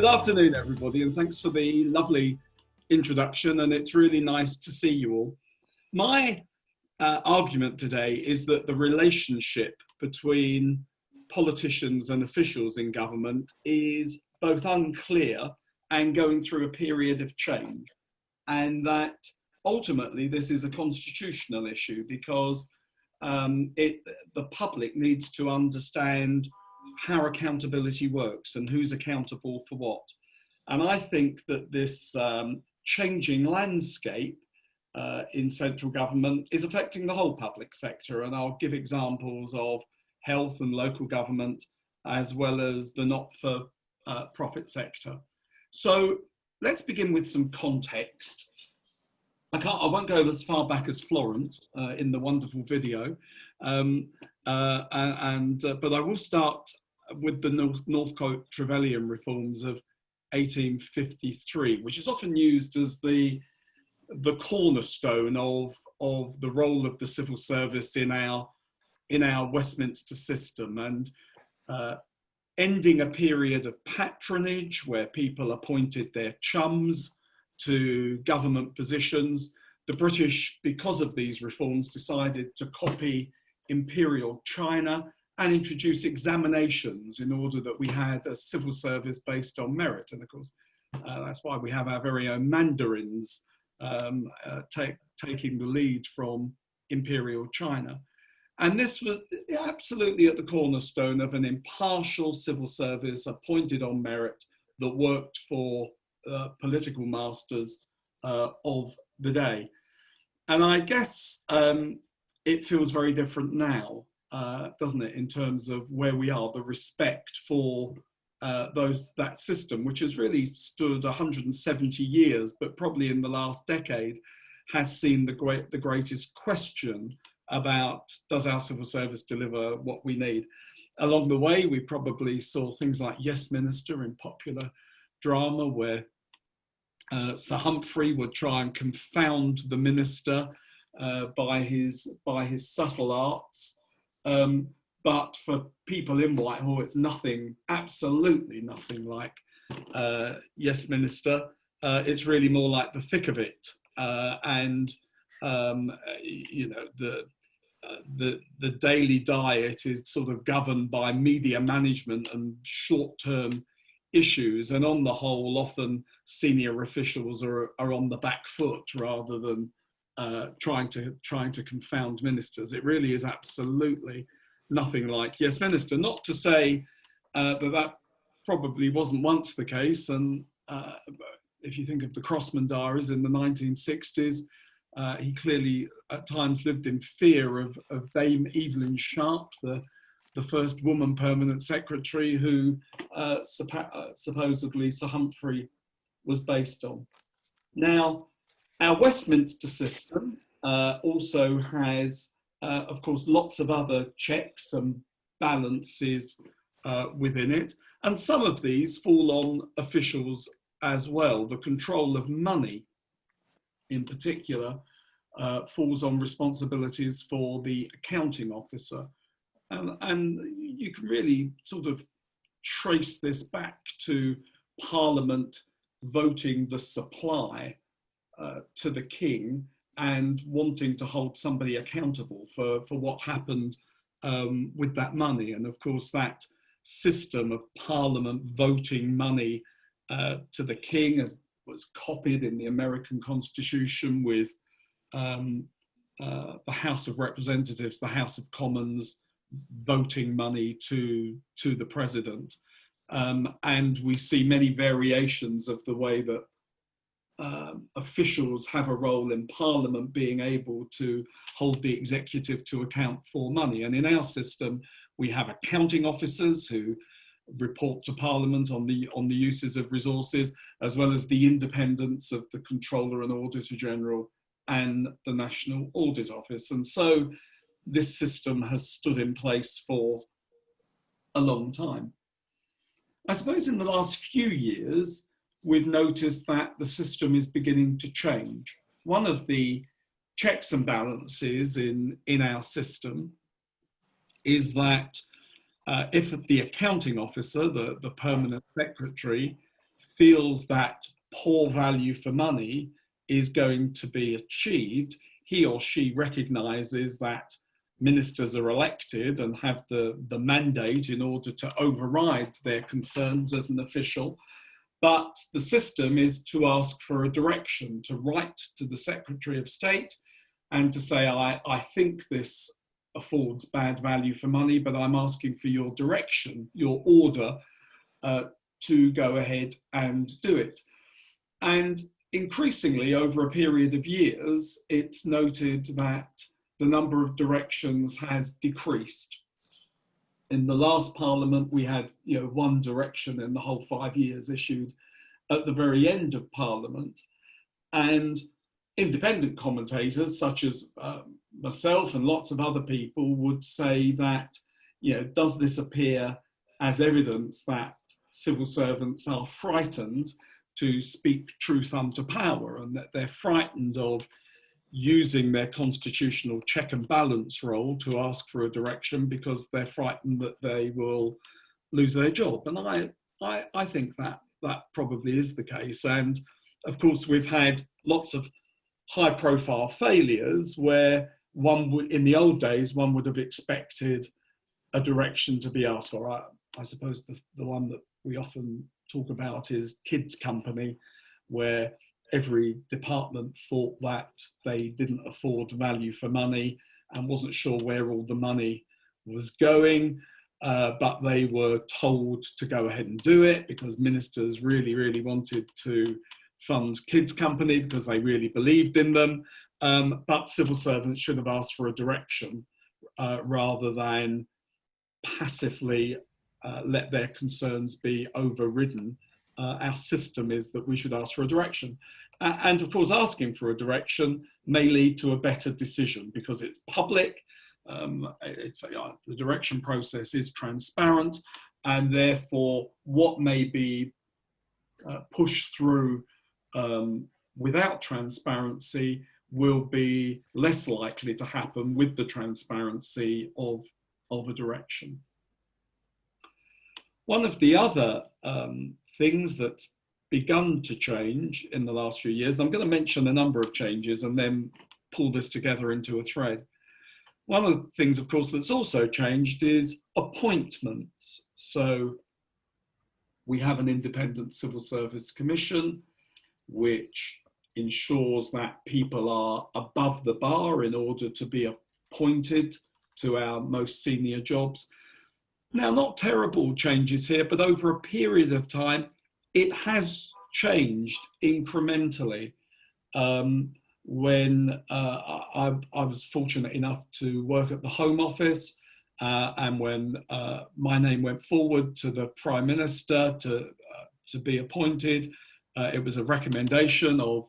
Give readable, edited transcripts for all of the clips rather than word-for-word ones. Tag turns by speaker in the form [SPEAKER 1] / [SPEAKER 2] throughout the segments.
[SPEAKER 1] Good afternoon, everybody, and thanks for the lovely introduction, and it's really nice to see you all. My argument today is that the relationship between politicians and officials in government is both unclear and going through a period of change, and that ultimately this is a constitutional issue because the public needs to understand how accountability works and who's accountable for what. And I think that this changing landscape in central government is affecting the whole public sector. And I'll give examples of health and local government, as well as the not-for-profit sector. So let's begin with some context. I won't go as far back as Florence in the wonderful video, but I will start with the Northcote Trevelyan reforms of 1853, which is often used as the cornerstone of the role of the civil service in our Westminster system, and ending a period of patronage where people appointed their chums to government positions. The British, because of these reforms, decided to copy imperial China and introduce examinations in order that we had a civil service based on merit. And of course, that's why we have our very own mandarins taking the lead from imperial China. And this was absolutely at the cornerstone of an impartial civil service appointed on merit that worked for political masters of the day. And I guess it feels very different now, doesn't it, in terms of where we are, the respect for that system, which has really stood 170 years, but probably in the last decade has seen the greatest question about, does our civil service deliver what we need? Along the way, we probably saw things like Yes Minister in popular drama, where Sir Humphrey would try and confound the minister by his subtle arts. But for people in Whitehall, it's nothing, absolutely nothing like Yes Minister. It's really more like the thick of it, and you know, the daily diet is sort of governed by media management and short-term issues, and on the whole, often senior officials are on the back foot rather than trying to confound ministers. It really is absolutely nothing like Yes Minister. Not to say that probably wasn't once the case, and if you think of the Crossman Diaries in the 1960s, he clearly at times lived in fear of Dame Evelyn Sharp, the first woman permanent secretary who supposedly Sir Humphrey was based on. Now, our Westminster system also has, of course, lots of other checks and balances within it, and some of these fall on officials as well. The control of money, in particular, falls on responsibilities for the accounting officer. And you can really sort of trace this back to Parliament voting the supply to the king and wanting to hold somebody accountable for what happened with that money. And of course, that system of Parliament voting money to the king was copied in the American Constitution with the House of Representatives, the House of Commons voting money to the president. And we see many variations of the way that officials have a role in Parliament being able to hold the executive to account for money. And in our system, we have accounting officers who report to Parliament on the uses of resources, as well as the independence of the Controller and Auditor General and the National Audit Office. And so this system has stood in place for a long time. I suppose in the last few years, we've noticed that the system is beginning to change. One of the checks and balances in our system is that if the accounting officer, the permanent secretary, feels that poor value for money is going to be achieved, he or she recognises that ministers are elected and have the mandate in order to override their concerns as an official. But the system is to ask for a direction, to write to the Secretary of State and to say, I think this affords bad value for money, but I'm asking for your direction, your order to go ahead and do it. And increasingly over a period of years, it's noted that the number of directions has decreased. In the last Parliament, we had one direction in the whole 5 years issued at the very end of Parliament. And independent commentators such as myself and lots of other people would say that, does this appear as evidence that civil servants are frightened to speak truth unto power, and that they're frightened of using their constitutional check and balance role to ask for a direction because they're frightened that they will lose their job? And I think that probably is the case. And of course, we've had lots of high profile failures where in the old days, one would have expected a direction to be asked for. I suppose the one that we often talk about is kids company, where every department thought that they didn't afford value for money and wasn't sure where all the money was going, but they were told to go ahead and do it because ministers really, really wanted to fund kids company because they really believed in them. But civil servants should have asked for a direction rather than passively let their concerns be overridden. Our system is that we should ask for a direction. And of course, asking for a direction may lead to a better decision because it's public, the direction process is transparent, and therefore what may be pushed through without transparency will be less likely to happen with the transparency of a direction. One of the other things that's begun to change in the last few years, and I'm going to mention a number of changes and then pull this together into a thread. One of the things, of course, that's also changed is appointments. So we have an independent civil service commission, which ensures that people are above the bar in order to be appointed to our most senior jobs. Now, not terrible changes here, but over a period of time, it has changed incrementally. When I was fortunate enough to work at the Home Office, and when my name went forward to the Prime Minister to be appointed, it was a recommendation of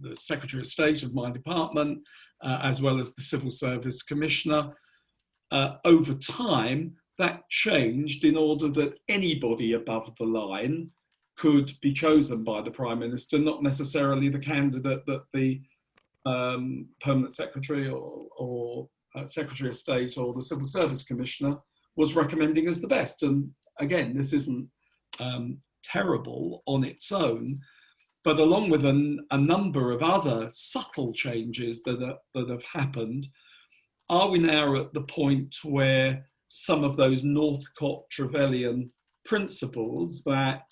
[SPEAKER 1] the Secretary of State of my department, as well as the Civil Service Commissioner. Over time, that changed in order that anybody above the line could be chosen by the Prime Minister, not necessarily the candidate that the Permanent Secretary or Secretary of State or the Civil Service Commissioner was recommending as the best. And again, this isn't terrible on its own, but along with a number of other subtle changes that have happened, are we now at the point where some of those Northcott-Trevelyan principles that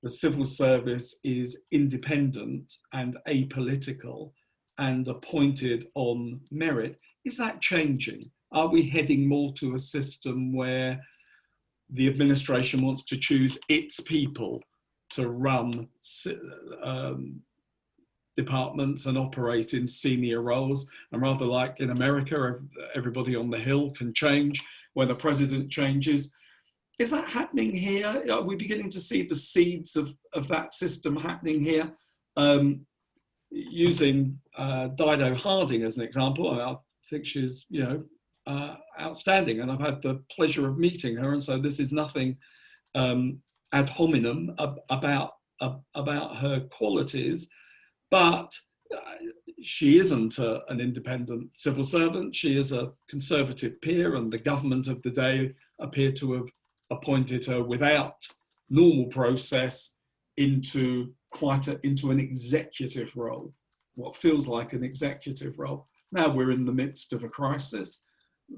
[SPEAKER 1] the civil service is independent and apolitical and appointed on merit, is that changing? Are we heading more to a system where the administration wants to choose its people to run departments and operate in senior roles? And rather like in America, everybody on the Hill can change when the president changes. Is that happening here? Are we beginning to see the seeds of that system happening here? Using Dido Harding as an example, I think she's outstanding, and I've had the pleasure of meeting her, and so this is nothing ad hominem about her qualities, but she isn't an independent civil servant. She is a Conservative peer, and the government of the day appear to have appointed her without normal process into into an executive role, what feels like an executive role. Now we're in the midst of a crisis.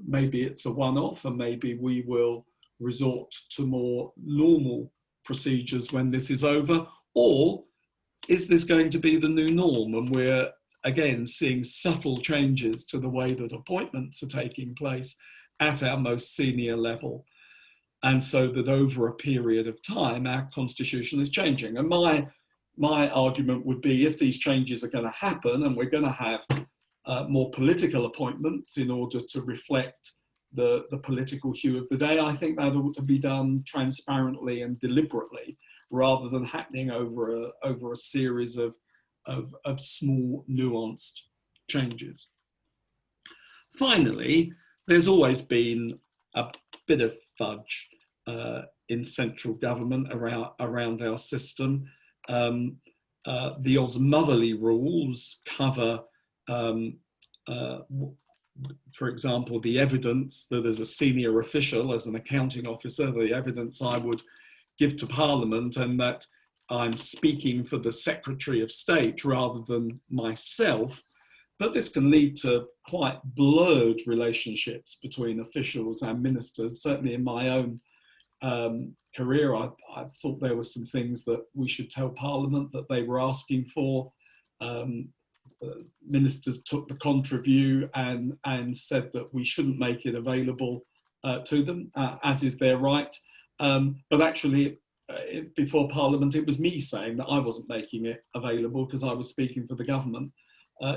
[SPEAKER 1] Maybe it's a one-off, and maybe we will resort to more normal procedures when this is over, or is this going to be the new norm, and we're again seeing subtle changes to the way that appointments are taking place at our most senior level, and so that over a period of time our constitution is changing. And my argument would be, if these changes are going to happen and we're going to have more political appointments in order to reflect the political hue of the day, I think that ought to be done transparently and deliberately, rather than happening over a series of small nuanced changes. Finally, there's always been a bit of fudge in central government around our system. The Osmotherly rules cover, for example, the evidence that as a senior official, as an accounting officer, the evidence I would give to Parliament, and that I'm speaking for the Secretary of State rather than myself. But this can lead to quite blurred relationships between officials and ministers. Certainly in my own career, I thought there were some things that we should tell Parliament that they were asking for. Ministers took the contra view and said that we shouldn't make it available to them, as is their right. But actually, before Parliament, it was me saying that I wasn't making it available because I was speaking for the government,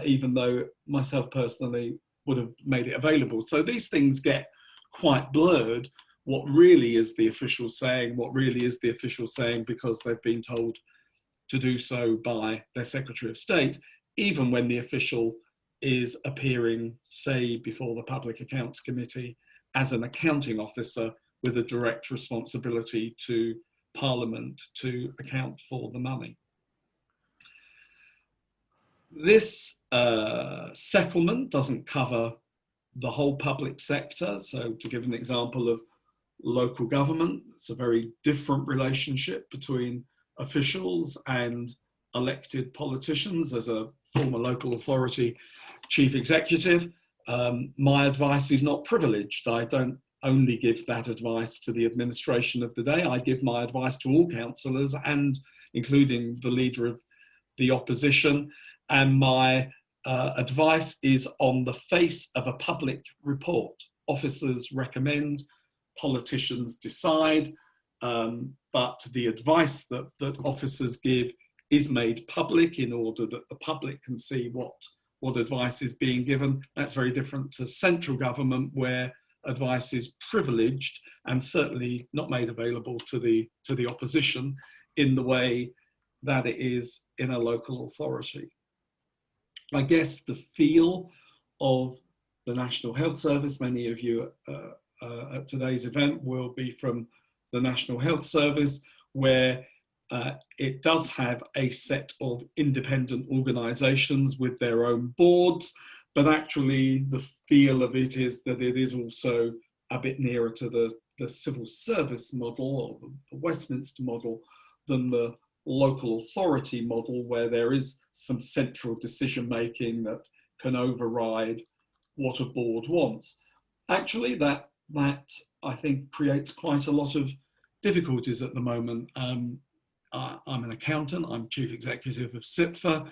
[SPEAKER 1] even though myself personally would have made it available. So these things get quite blurred. What really is the official saying? What really is the official saying because they've been told to do so by their Secretary of State, even when the official is appearing, say, before the Public Accounts Committee as an accounting officer with a direct responsibility to Parliament to account for the money. This settlement doesn't cover the whole public sector. So to give an example of local government, it's a very different relationship between officials and elected politicians. As a former local authority chief executive, my advice is not privileged. I don't only give that advice to the administration of the day. I give my advice to all councillors, and including the leader of the opposition. And my advice is on the face of a public report. Officers recommend, politicians decide, but the advice that officers give is made public in order that the public can see what advice is being given. That's very different to central government, where advice is privileged and certainly not made available to the opposition in the way that it is in a local authority. I guess the feel of the National Health Service, many of you at today's event will be from the National Health Service, where it does have a set of independent organisations with their own boards, but actually the feel of it is that it is also a bit nearer to the civil service model, or the Westminster model, than the local authority model, where there is some central decision making that can override what a board wants. Actually, that I think creates quite a lot of difficulties at the moment. I'm an accountant, I'm chief executive of CIPFA.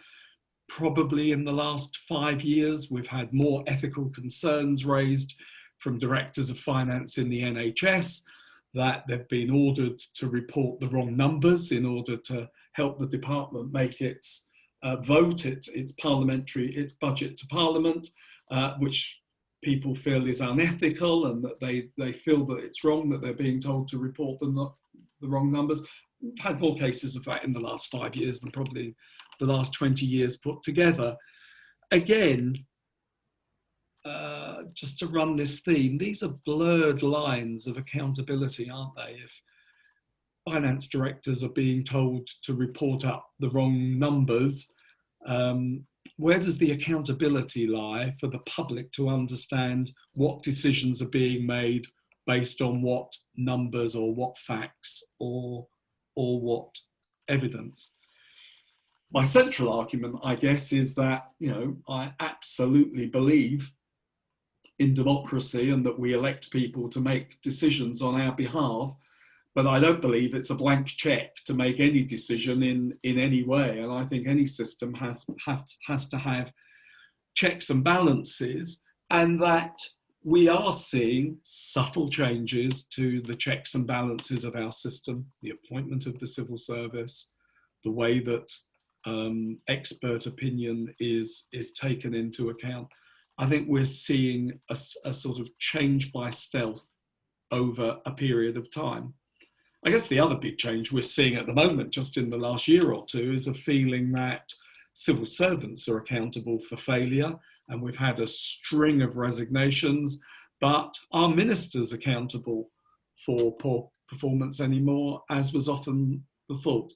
[SPEAKER 1] Probably in the last 5 years, we've had more ethical concerns raised from directors of finance in the NHS, that they've been ordered to report the wrong numbers in order to help the department make its vote, its budget to Parliament, which people feel is unethical, and that they feel that it's wrong that they're being told to report the wrong numbers. We've had more cases of that in the last 5 years than probably the last 20 years put together. Again, just to run this theme, these are blurred lines of accountability, aren't they? If finance directors are being told to report up the wrong numbers, where does the accountability lie for the public to understand what decisions are being made based on what numbers or what facts or or what evidence. My central argument, I guess, is that, I absolutely believe in democracy and that we elect people to make decisions on our behalf, but I don't believe it's a blank check to make any decision in any way. And I think any system has to have checks and balances, and that we are seeing subtle changes to the checks and balances of our system, the appointment of the civil service, the way that expert opinion is taken into account. I think we're seeing a sort of change by stealth over a period of time. I guess the other big change we're seeing at the moment, just in the last year or two, is a feeling that civil servants are accountable for failure, and we've had a string of resignations, but are ministers accountable for poor performance anymore, as was often the thought?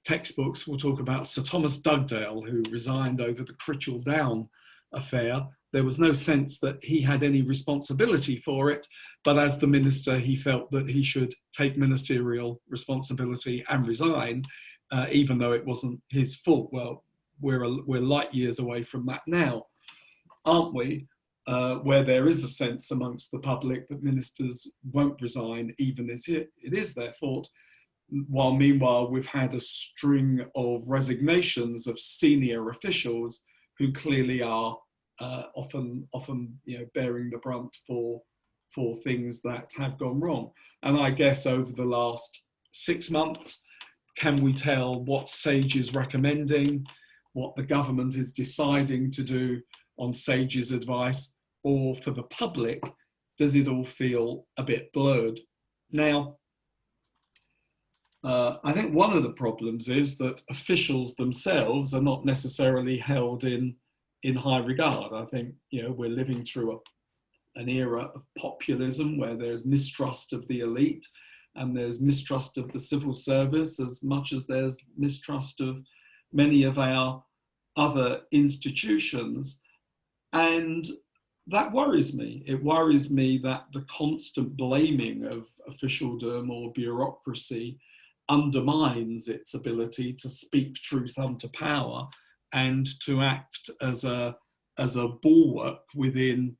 [SPEAKER 1] Textbooks will talk about Sir Thomas Dugdale, who resigned over the Critchell Down affair. There was no sense that he had any responsibility for it, but as the minister, he felt that he should take ministerial responsibility and resign, even though it wasn't his fault. Well, we're light years away from that now, aren't we? Where there is a sense amongst the public that ministers won't resign, even if it is their fault. While meanwhile, we've had a string of resignations of senior officials who clearly are often bearing the brunt for things that have gone wrong. And I guess over the last 6 months, can we tell what SAGE is recommending, what the government is deciding to do on SAGE's advice, or for the public, does it all feel a bit blurred? Now, I think one of the problems is that officials themselves are not necessarily held in high regard. I think we're living through an era of populism where there's mistrust of the elite and there's mistrust of the civil service as much as there's mistrust of many of our other institutions. And that worries me. It worries me that the constant blaming of officialdom or bureaucracy undermines its ability to speak truth unto power and to act as a bulwark within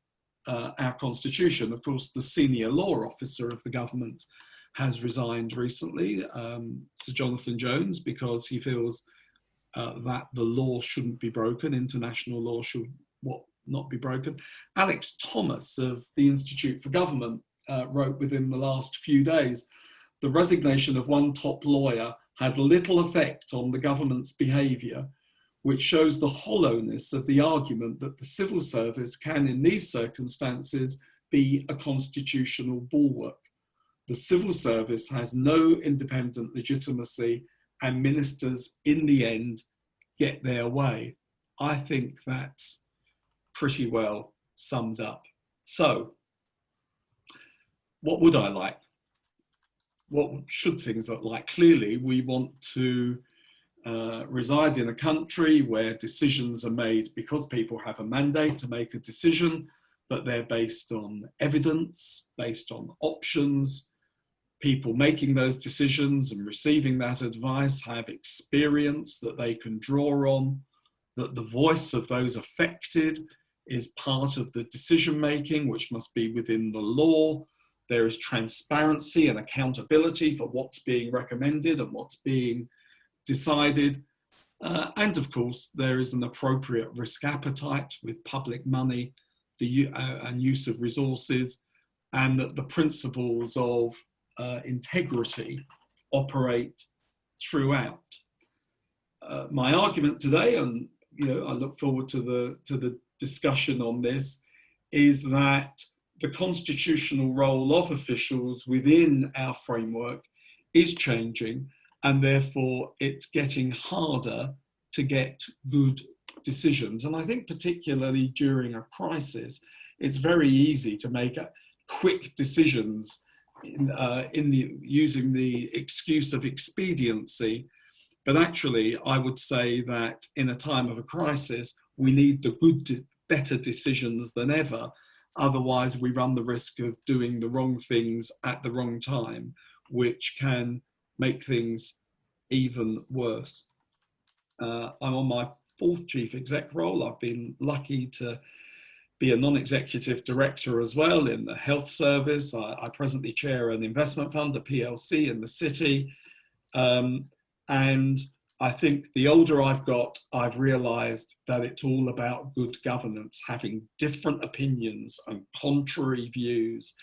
[SPEAKER 1] our constitution. Of course, the senior law officer of the government has resigned recently, Sir Jonathan Jones, because he feels that the law shouldn't be broken, international law should not be broken. Alex Thomas of the Institute for Government wrote within the last few days, the resignation of one top lawyer had little effect on the government's behaviour, which shows the hollowness of the argument that the civil service can, in these circumstances, be a constitutional bulwark. The civil service has no independent legitimacy, and ministers, in the end, get their way. I think that's pretty well summed up. So, what would I like? What should things look like? Clearly, we want to reside in a country where decisions are made because people have a mandate to make a decision, but they're based on evidence, based on options. People making those decisions and receiving that advice have experience that they can draw on, that the voice of those affected is part of the decision making, which must be within the law. There is transparency and accountability for what's being recommended and what's being decided. And of course, there is an appropriate risk appetite with public money and use of resources, and that the principles of integrity operate throughout. My argument today, and I look forward to the discussion on this, is that the constitutional role of officials within our framework is changing, and therefore it's getting harder to get good decisions. And I think particularly during a crisis, it's very easy to make quick decisions using the excuse of expediency. But actually, I would say that in a time of a crisis, we need the better decisions than ever. Otherwise, we run the risk of doing the wrong things at the wrong time, which can make things even worse. I'm on my 4th chief exec role. I've been lucky to be a non-executive director as well in the health service. I presently chair an investment fund, a PLC in the city. And I think the older I've got, I've realized that it's all about good governance, having different opinions and contrary views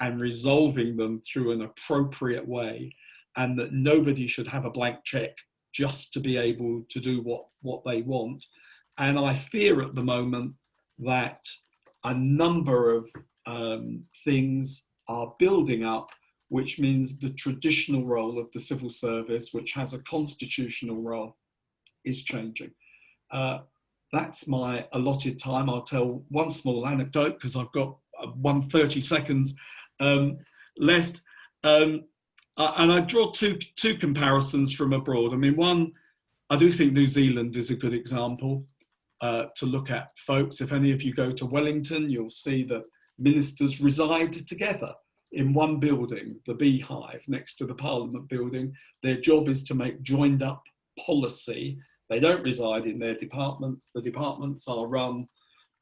[SPEAKER 1] and resolving them through an appropriate way, and that nobody should have a blank check just to be able to do what they want. And I fear at the moment that a number of things are building up, which means the traditional role of the civil service, which has a constitutional role, is changing. That's my allotted time. I'll tell one small anecdote because I've got 30 seconds left. And I draw two comparisons from abroad. I mean, one, I do think New Zealand is a good example to look at, folks. If any of you go to Wellington, you'll see that ministers reside together in one building, the Beehive, next to the Parliament building. Their job is to make joined up policy. They don't reside in their departments. The departments are run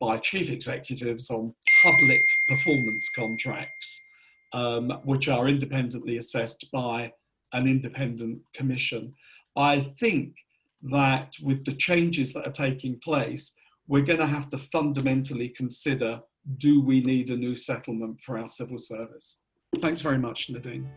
[SPEAKER 1] by chief executives on public performance contracts, which are independently assessed by an independent commission. I think that with the changes that are taking place, we're going to have to fundamentally consider, do we need a new settlement for our civil service? Thanks very much, Nadine.